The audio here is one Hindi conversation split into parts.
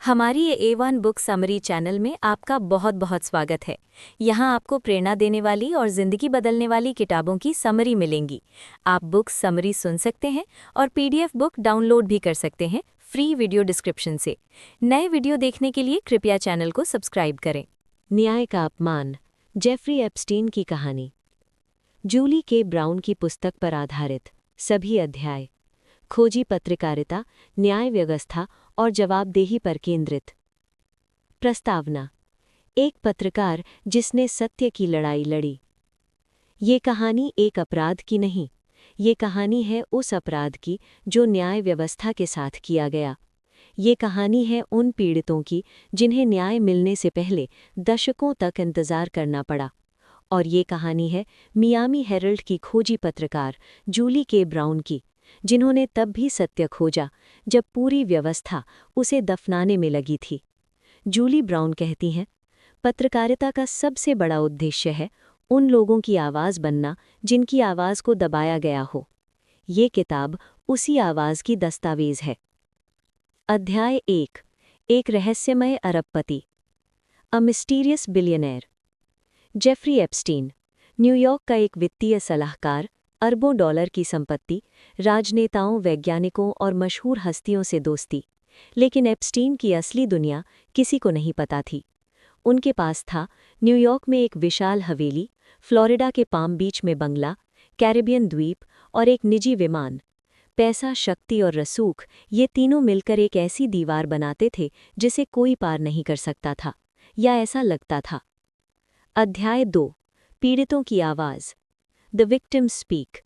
हमारी ये A1 बुक समरी चैनल में आपका बहुत बहुत स्वागत है। यहाँ आपको प्रेरणा देने वाली और ज़िंदगी बदलने वाली किताबों की समरी मिलेंगी। आप बुक समरी सुन सकते हैं और PDF बुक डाउनलोड भी कर सकते हैं फ्री वीडियो डिस्क्रिप्शन से। नए वीडियो देखने के लिए कृपया चैनल को सब्सक्राइब करें। न्याय का अपमान, जेफरी एप्स्टीन की कहानी। जूली के ब्राउन की पुस्तक पर आधारित सभी अध्याय खोजी पत्रकारिता, न्याय व्यवस्था और जवाबदेही पर केंद्रित। प्रस्तावना: एक पत्रकार जिसने सत्य की लड़ाई लड़ी। ये कहानी एक अपराध की नहीं, ये कहानी है उस अपराध की जो न्याय व्यवस्था के साथ किया गया। ये कहानी है उन पीड़ितों की जिन्हें न्याय मिलने से पहले दशकों तक इंतजार करना पड़ा। और ये कहानी है मियामी हेरल्ड की खोजी पत्रकार जूली के ब्राउन की, जिन्होंने तब भी सत्य खोजा जब पूरी व्यवस्था उसे दफनाने में लगी थी। जूली ब्राउन कहती हैं, पत्रकारिता का सबसे बड़ा उद्देश्य है उन लोगों की आवाज़ बनना जिनकी आवाज़ को दबाया गया हो। ये किताब उसी आवाज़ की दस्तावेज़ है। अध्याय 1: एक रहस्यमय अरबपति। A mysterious billionaire. Jeffrey Epstein, New York का एक वित्तीय सलाहकार, अरबों डॉलर की संपत्ति, राजनेताओं, वैज्ञानिकों और मशहूर हस्तियों से दोस्ती। लेकिन एप्स्टीन की असली दुनिया किसी को नहीं पता थी। उनके पास था न्यूयॉर्क में एक विशाल हवेली, फ्लोरिडा के पाम बीच में बंगला, कैरिबियन द्वीप और एक निजी विमान। पैसा, शक्ति और रसूख, ये तीनों मिलकर एक ऐसी दीवार बनाते थे जिसे कोई पार नहीं कर सकता था, या ऐसा लगता था। अध्याय 2: पीड़ितों की आवाज़। The victims speak.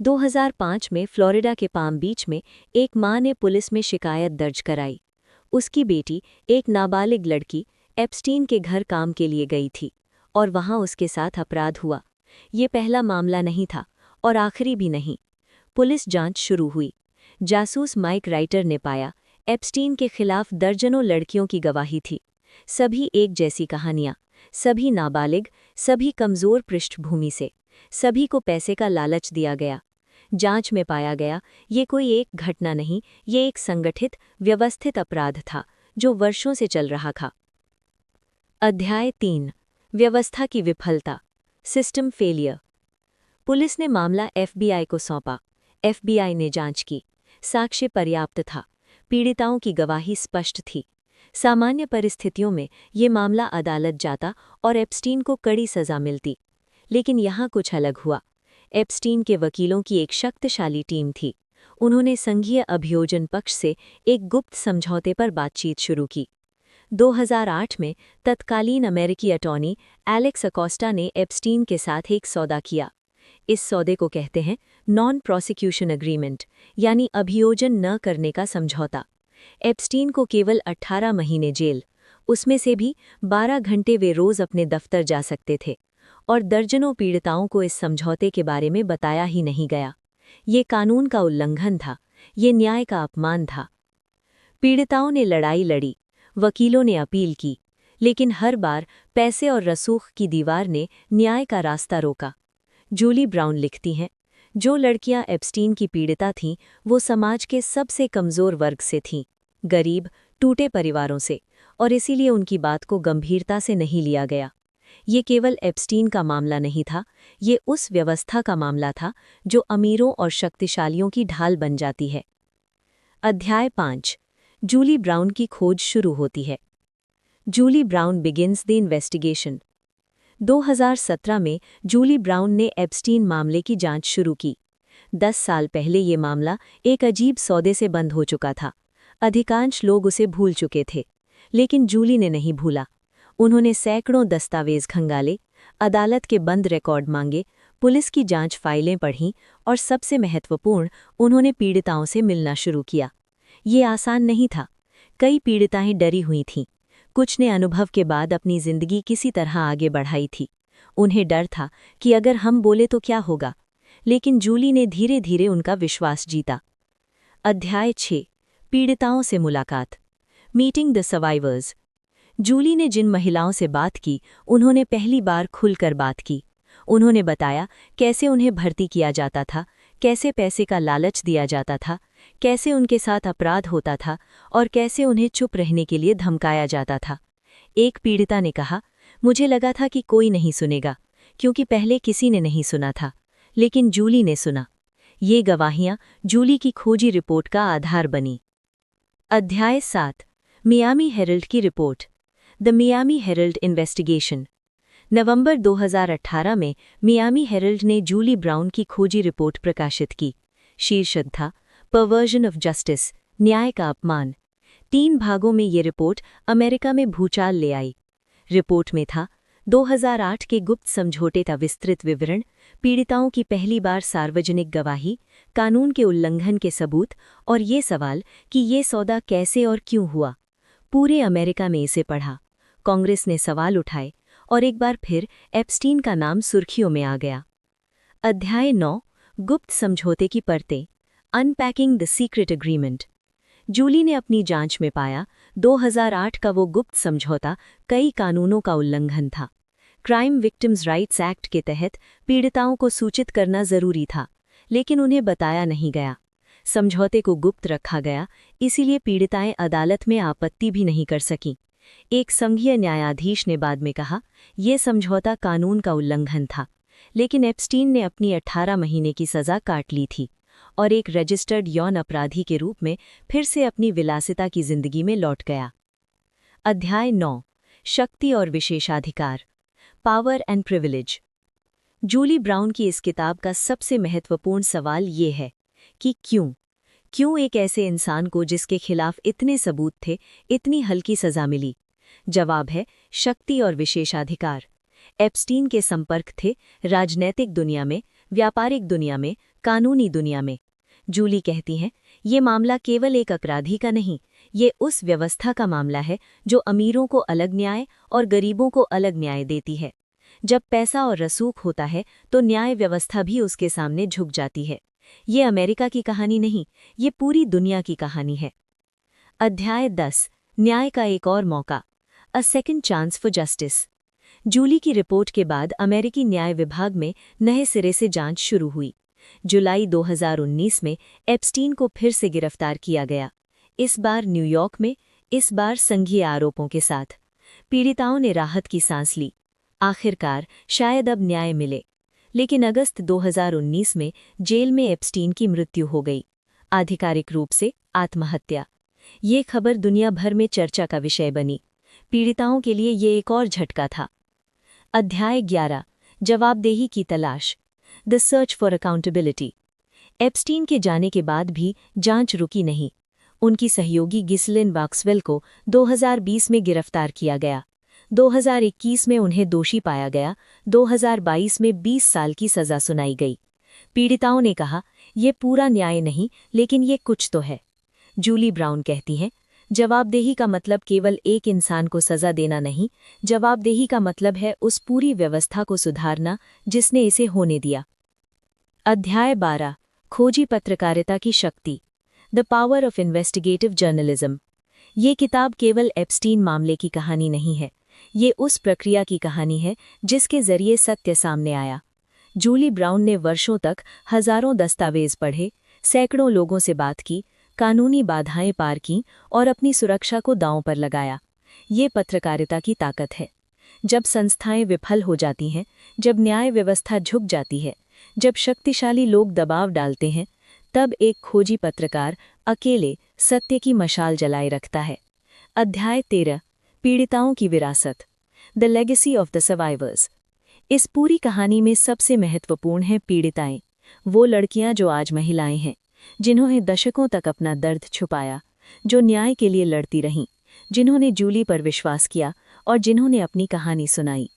2005 में फ्लोरिडा के पाम बीच में एक मां ने पुलिस में शिकायत दर्ज कराई। उसकी बेटी, एक नाबालिग लड़की, एप्स्टीन के घर काम के लिए गई थी और वहां उसके साथ अपराध हुआ। ये पहला मामला नहीं था और आखिरी भी नहीं। पुलिस जांच शुरू हुई। जासूस माइक राइटर ने पाया एप्स्टीन के खिलाफ दर्जनों लड़कियों की गवाही थी। सभी एक जैसी कहानियां, सभी नाबालिग, सभी कमज़ोर पृष्ठभूमि से। सभी को पैसे का लालच दिया गया। जांच में पाया गया ये कोई एक घटना नहीं, ये एक संगठित, व्यवस्थित अपराध था जो वर्षों से चल रहा था। अध्याय 3: व्यवस्था की विफलता। System failure. पुलिस ने मामला FBI को सौंपा। FBI ने जांच की। साक्ष्य पर्याप्त था। पीड़िताओं की गवाही स्पष्ट थी। सामान्य परिस्थितियों में ये मामला अदालत जाता और एप्स्टीन को कड़ी सज़ा मिलती। लेकिन यहाँ कुछ अलग हुआ। एप्स्टीन के वकीलों की एक शक्तिशाली टीम थी। उन्होंने संघीय अभियोजन पक्ष से एक गुप्त समझौते पर बातचीत शुरू की। 2008 में तत्कालीन अमेरिकी अटॉर्नी एलेक्स अकोस्टा ने एप्स्टीन के साथ एक सौदा किया। इस सौदे को कहते हैं नॉन प्रोसिक्यूशन एग्रीमेंट, यानी अभियोजन न करने का समझौता। एप्स्टीन को केवल 18 महीने जेल, उसमें से भी 12 घंटे वे रोज़ अपने दफ्तर जा सकते थे। और दर्जनों पीड़िताओं को इस समझौते के बारे में बताया ही नहीं गया। ये कानून का उल्लंघन था, ये न्याय का अपमान था। पीड़िताओं ने लड़ाई लड़ी, वकीलों ने अपील की, लेकिन हर बार पैसे और रसूख की दीवार ने न्याय का रास्ता रोका। जूली ब्राउन लिखती हैं, जो लड़कियां एप्स्टीन की पीड़िता थीं, वो समाज के सबसे कमज़ोर वर्ग से थीं, गरीब, टूटे परिवारों से, और इसीलिए उनकी बात को गंभीरता से नहीं लिया गया। ये केवल एप्स्टीन का मामला नहीं था, ये उस व्यवस्था का मामला था जो अमीरों और शक्तिशालियों की ढाल बन जाती है। अध्याय 5: जूली ब्राउन की खोज शुरू होती है। Julie Brown begins the investigation. 2017 में जूली ब्राउन ने एप्स्टीन मामले की जांच शुरू की। 10 साल पहले ये मामला एक अजीब सौदे से बंद हो चुका था। अधिकांश लोग उसे भूल चुके थे, लेकिन जूली ने नहीं भूला। उन्होंने सैकड़ों दस्तावेज खंगाले, अदालत के बंद रिकॉर्ड मांगे, पुलिस की जांच फाइलें पढ़ीं और सबसे महत्वपूर्ण, उन्होंने पीड़िताओं से मिलना शुरू किया। ये आसान नहीं था। कई पीड़िताएं डरी हुई थीं। कुछ ने अनुभव के बाद अपनी जिंदगी किसी तरह आगे बढ़ाई थी। उन्हें डर था कि अगर हम बोले तो क्या होगा, लेकिन जूली ने धीरे धीरे उनका विश्वास जीता। अध्याय 6: पीड़िताओं से मुलाकात। Meeting the survivors. जूली ने जिन महिलाओं से बात की, उन्होंने पहली बार खुलकर बात की। उन्होंने बताया कैसे उन्हें भर्ती किया जाता था, कैसे पैसे का लालच दिया जाता था, कैसे उनके साथ अपराध होता था और कैसे उन्हें चुप रहने के लिए धमकाया जाता था। एक पीड़िता ने कहा, मुझे लगा था कि कोई नहीं सुनेगा, क्योंकि पहले किसी ने नहीं सुना था, लेकिन जूली ने सुना। ये गवाहियां जूली की खोजी रिपोर्ट का आधार बनी। अध्याय 7, मियामी हेरल्ड की report. The Miami Herald investigation. नवंबर 2018 में मियामी हेरल्ड ने जूली ब्राउन की खोजी रिपोर्ट प्रकाशित की। शीर्षक था परवर्जन ऑफ जस्टिस, न्याय का अपमान। 3 भागों में ये रिपोर्ट अमेरिका में भूचाल ले आई। रिपोर्ट में था 2008 के गुप्त समझौते का विस्तृत विवरण, पीड़िताओं की पहली बार सार्वजनिक गवाही, कानून के उल्लंघन के सबूत और ये सवाल कि ये सौदा कैसे और क्यों हुआ। पूरे अमेरिका में इसे पढ़ा, कांग्रेस ने सवाल उठाए और एक बार फिर एप्स्टीन का नाम सुर्खियों में आ गया। अध्याय 9, गुप्त समझौते की परतें, unpacking the secret agreement. Julie ने अपनी जांच में पाया 2008 का वो गुप्त समझौता कई कानूनों का उल्लंघन था। क्राइम विक्टिम्स राइट्स एक्ट के तहत पीड़िताओं को सूचित करना जरूरी था, लेकिन उन्हें बताया नहीं गया। समझौते को गुप्त रखा गया, इसीलिए पीड़िताएं अदालत में आपत्ति भी नहीं कर सकीं। एक संघीय न्यायाधीश ने बाद में कहा, ये समझौता कानून का उल्लंघन था, लेकिन एप्स्टीन ने अपनी 18 महीने की सजा काट ली थी और एक रजिस्टर्ड यौन अपराधी के रूप में फिर से अपनी विलासिता की जिंदगी में लौट गया। अध्याय 9, शक्ति और विशेषाधिकार, power and privilege. Julie Brown की इस किताब का सबसे महत्वपूर्ण सवाल ये है कि क्यों एक ऐसे इंसान को जिसके खिलाफ इतने सबूत थे, इतनी हल्की सजा मिली। जवाब है शक्ति और विशेषाधिकार। एप्स्टीन के संपर्क थे राजनैतिक दुनिया में, व्यापारिक दुनिया में, कानूनी दुनिया में। जूली कहती हैं, ये मामला केवल एक अपराधी का नहीं, ये उस व्यवस्था का मामला है जो अमीरों को अलग न्याय और गरीबों को अलग न्याय देती है। जब पैसा और रसूख होता है तो न्याय व्यवस्था भी उसके सामने झुक जाती है। ये अमेरिका की कहानी नहीं, ये पूरी दुनिया की कहानी है। अध्याय 10, न्याय का एक और मौका, a second chance for justice. Julie की रिपोर्ट के बाद अमेरिकी न्याय विभाग में नए सिरे से जांच शुरू हुई। जुलाई 2019 में एप्स्टीन को फिर से गिरफ्तार किया गया, इस बार न्यूयॉर्क में, इस बार संघीय आरोपों के साथ। पीड़िताओं ने राहत की सांस ली, आखिरकार शायद अब न्याय मिले। लेकिन अगस्त 2019 में जेल में एप्स्टीन की मृत्यु हो गई, आधिकारिक रूप से आत्महत्या। ये खबर दुनिया भर में चर्चा का विषय बनी। पीड़िताओं के लिए ये एक और झटका था। अध्याय 11, जवाबदेही की तलाश, the search for accountability. Epstein के जाने के बाद भी जांच रुकी नहीं। उनकी सहयोगी गिसलिन वॉक्सवेल को 2020 में गिरफ्तार किया गया, 2021 में उन्हें दोषी पाया गया, 2022 में 20 साल की सजा सुनाई गई। पीड़िताओं ने कहा, ये पूरा न्याय नहीं, लेकिन ये कुछ तो है। जूली ब्राउन कहती हैं, जवाबदेही का मतलब केवल एक इंसान को सजा देना नहीं, जवाबदेही का मतलब है उस पूरी व्यवस्था को सुधारना जिसने इसे होने दिया। अध्याय 12, खोजी पत्रकारिता की शक्ति, the power of investigative journalism. ये किताब केवल एप्स्टीन मामले की कहानी नहीं है, ये उस प्रक्रिया की कहानी है जिसके जरिए सत्य सामने आया। जूली ब्राउन ने वर्षों तक हजारों दस्तावेज पढ़े, सैकड़ों लोगों से बात की, कानूनी बाधाएं पार की और अपनी सुरक्षा को दांव पर लगाया। ये पत्रकारिता की ताकत है। जब संस्थाएं विफल हो जाती हैं, जब न्याय व्यवस्था झुक जाती है, जब शक्तिशाली लोग दबाव डालते हैं, तब एक खोजी पत्रकार अकेले सत्य की मशाल जलाए रखता है। अध्याय 13, पीड़िताओं की विरासत, the legacy of the survivors. इस पूरी कहानी में सबसे महत्वपूर्ण हैं पीड़िताएं, वो लड़कियां जो आज महिलाएं हैं, जिन्होंने दशकों तक अपना दर्द छुपाया, जो न्याय के लिए लड़ती रहीं, जिन्होंने जूली पर विश्वास किया और जिन्होंने अपनी कहानी सुनाई।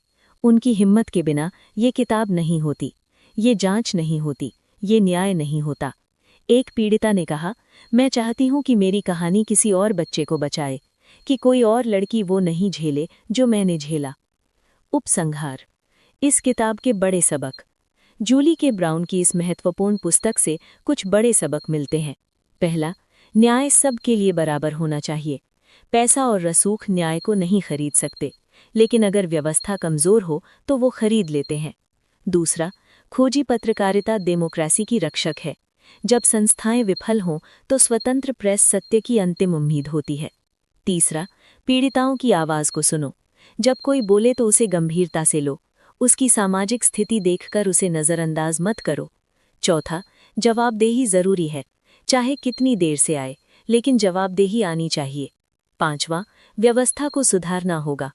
उनकी हिम्मत के बिना ये किताब नहीं होती, ये जांच नहीं होती, ये न्याय नहीं होता। एक पीड़िता ने कहा, मैं चाहती हूं कि मेरी कहानी किसी और बच्चे को बचाए, कि कोई और लड़की वो नहीं झेले जो मैंने झेला। उपसंहार, इस किताब के बड़े सबक। जूली के ब्राउन की इस महत्वपूर्ण पुस्तक से कुछ बड़े सबक मिलते हैं। पहला, न्याय सबके लिए बराबर होना चाहिए। पैसा और रसूख न्याय को नहीं खरीद सकते, लेकिन अगर व्यवस्था कमजोर हो तो वो खरीद लेते हैं। दूसरा, खोजी पत्रकारिता डेमोक्रेसी की रक्षक है। जब संस्थाएं विफल हों तो स्वतंत्र प्रेस सत्य की अंतिम उम्मीद होती है। तीसरा, पीड़िताओं की आवाज़ को सुनो। जब कोई बोले तो उसे गंभीरता से लो। उसकी सामाजिक स्थिति देखकर उसे नज़रअंदाज मत करो। चौथा, जवाबदेही ज़रूरी है, चाहे कितनी देर से आए, लेकिन जवाबदेही आनी चाहिए। पांचवा, व्यवस्था को सुधारना होगा।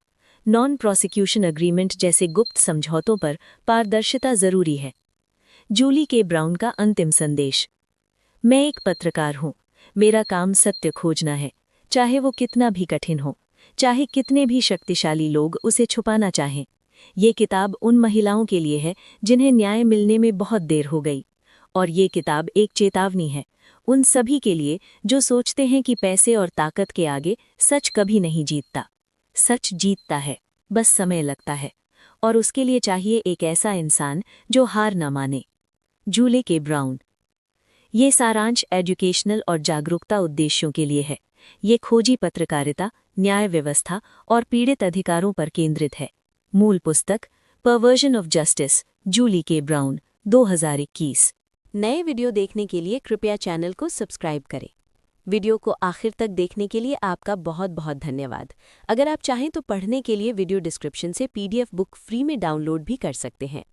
नॉन प्रोसिक्यूशन एग्रीमेंट जैसे गुप्त समझौतों पर पारदर्शिता ज़रूरी है। जूली के ब्राउन का अंतिम संदेश। मैं एक पत्रकार हूँ। मेरा काम सत्य खोजना है, चाहे वो कितना भी कठिन हो, चाहे कितने भी शक्तिशाली लोग उसे छुपाना चाहें। ये किताब उन महिलाओं के लिए है जिन्हें न्याय मिलने में बहुत देर हो गई। और ये किताब एक चेतावनी है उन सभी के लिए जो सोचते हैं कि पैसे और ताकत के आगे सच कभी नहीं जीतता। सच जीतता है, बस समय लगता है, और उसके लिए चाहिए एक ऐसा इंसान जो हार न माने। जूली के ब्राउन। ये सारांश एजुकेशनल और जागरूकता उद्देश्यों के लिए है। ये खोजी पत्रकारिता, न्याय व्यवस्था और पीड़ित अधिकारों पर केंद्रित है। मूल पुस्तक परवर्जन ऑफ जस्टिस, जूली के ब्राउन, 2021। नए वीडियो देखने के लिए कृपया चैनल को सब्सक्राइब करें। वीडियो को आखिर तक देखने के लिए आपका बहुत बहुत धन्यवाद। अगर आप चाहें तो पढ़ने के लिए वीडियो डिस्क्रिप्शन से PDF बुक फ्री में डाउनलोड भी कर सकते हैं।